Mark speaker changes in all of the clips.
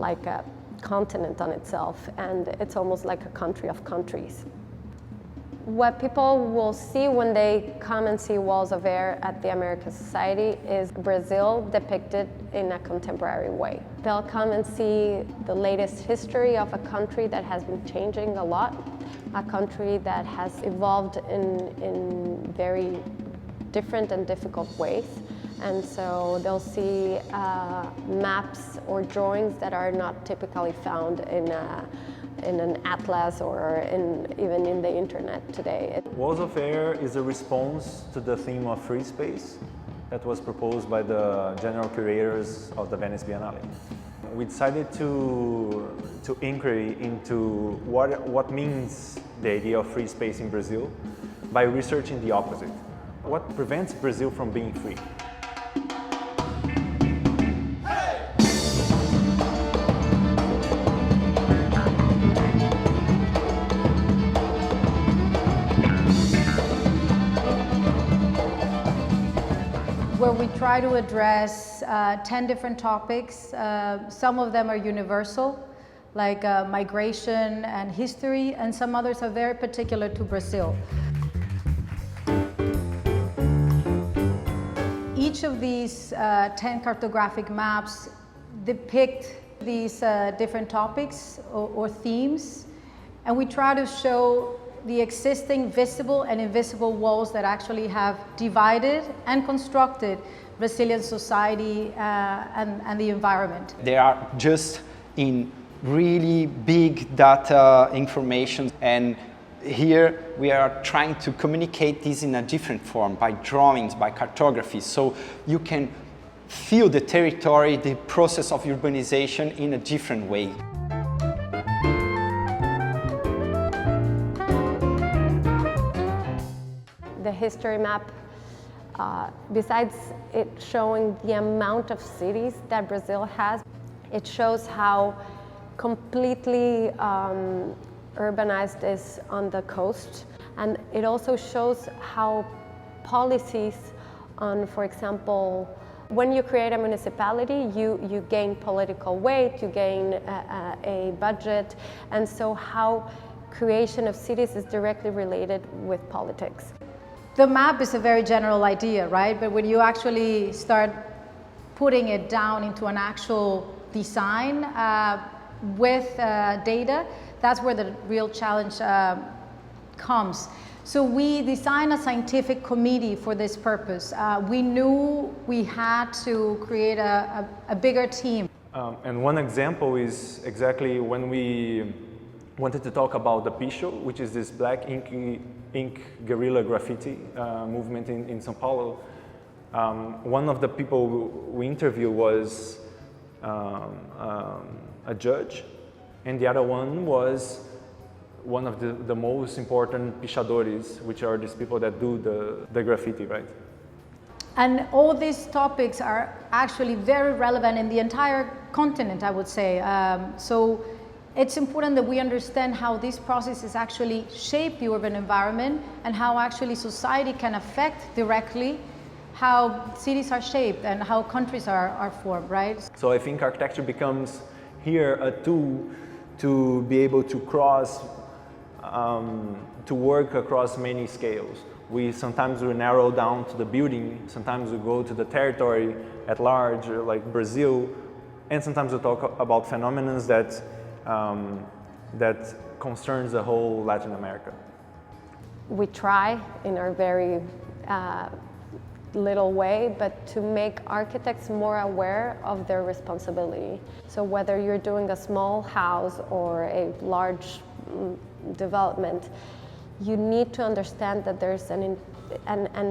Speaker 1: like a continent on itself, and it's almost like a country of countries. What people will see when they come and see Walls of Air at the American Society is Brazil depicted in a contemporary way. They'll come and see the latest history of a country that has been changing a lot, a country that has evolved in very different and difficult ways. And so they'll see maps or drawings that are not typically found in an atlas or even in the internet today.
Speaker 2: Walls of Air is a response to the theme of free space that was proposed by the general curators of the Venice Biennale. We decided to inquiry into what means the idea of free space in Brazil by researching the opposite. What prevents Brazil from being free?
Speaker 3: Where we try to address 10 different topics. Some of them are universal, like migration and history, and some others are very particular to Brazil. Each of these 10 cartographic maps depict these different topics or themes, and we try to show the existing visible and invisible walls that actually have divided and constructed Brazilian society and the environment.
Speaker 4: They are just in really big data information, and here we are trying to communicate this in a different form by drawings, by cartography, so you can feel the territory, the process of urbanization in a different way.
Speaker 1: The history map, besides it showing the amount of cities that Brazil has, it shows how completely urbanized it is on the coast. And it also shows how policies on, for example, when you create a municipality, you gain political weight, you gain a budget, and so how creation of cities is directly related with politics.
Speaker 3: The map is a very general idea, right? But when you actually start putting it down into an actual design with data, that's where the real challenge comes. So we designed a scientific committee for this purpose. We knew we had to create a bigger team.
Speaker 2: And one example is exactly when we wanted to talk about the Picho, which is this black ink guerrilla graffiti movement in São Paulo. One of the people we interviewed was a judge, and the other one was one of the most important pichadores, which are these people that do the graffiti, right?
Speaker 3: And all these topics are actually very relevant in the entire continent, I would say. So it's important that we understand how these processes actually shape the urban environment and how actually society can affect directly how cities are shaped and how countries are formed, right?
Speaker 2: So I think architecture becomes here a tool to be able to to work across many scales. Sometimes we narrow down to the building, sometimes we go to the territory at large, like Brazil, and sometimes we talk about phenomena that concerns the whole Latin America.
Speaker 1: We try in our very little way, but to make architects more aware of their responsibility. So whether you're doing a small house or a large development, you need to understand that there's an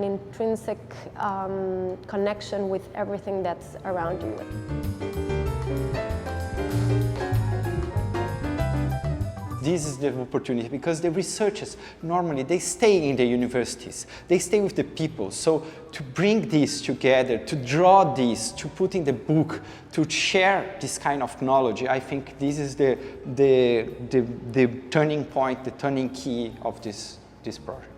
Speaker 1: intrinsic connection with everything that's around you.
Speaker 4: This is the opportunity because the researchers, normally they stay in the universities, they stay with the people. So to bring this together, to draw this, to put in the book, to share this kind of knowledge, I think this is the turning point, the turning key of this project.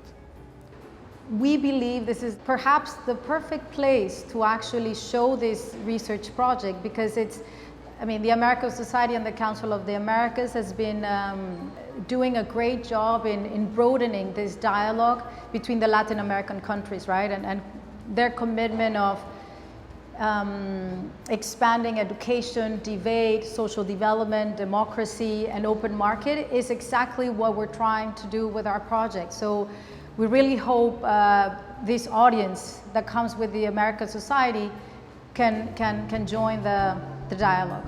Speaker 3: We believe this is perhaps the perfect place to actually show this research project because it's I mean, the American Society and the Council of the Americas has been doing a great job in broadening this dialogue between the Latin American countries, right? And their commitment of expanding education, debate, social development, democracy, and open market is exactly what we're trying to do with our project. So we really hope this audience that comes with the American Society can join the dialogue.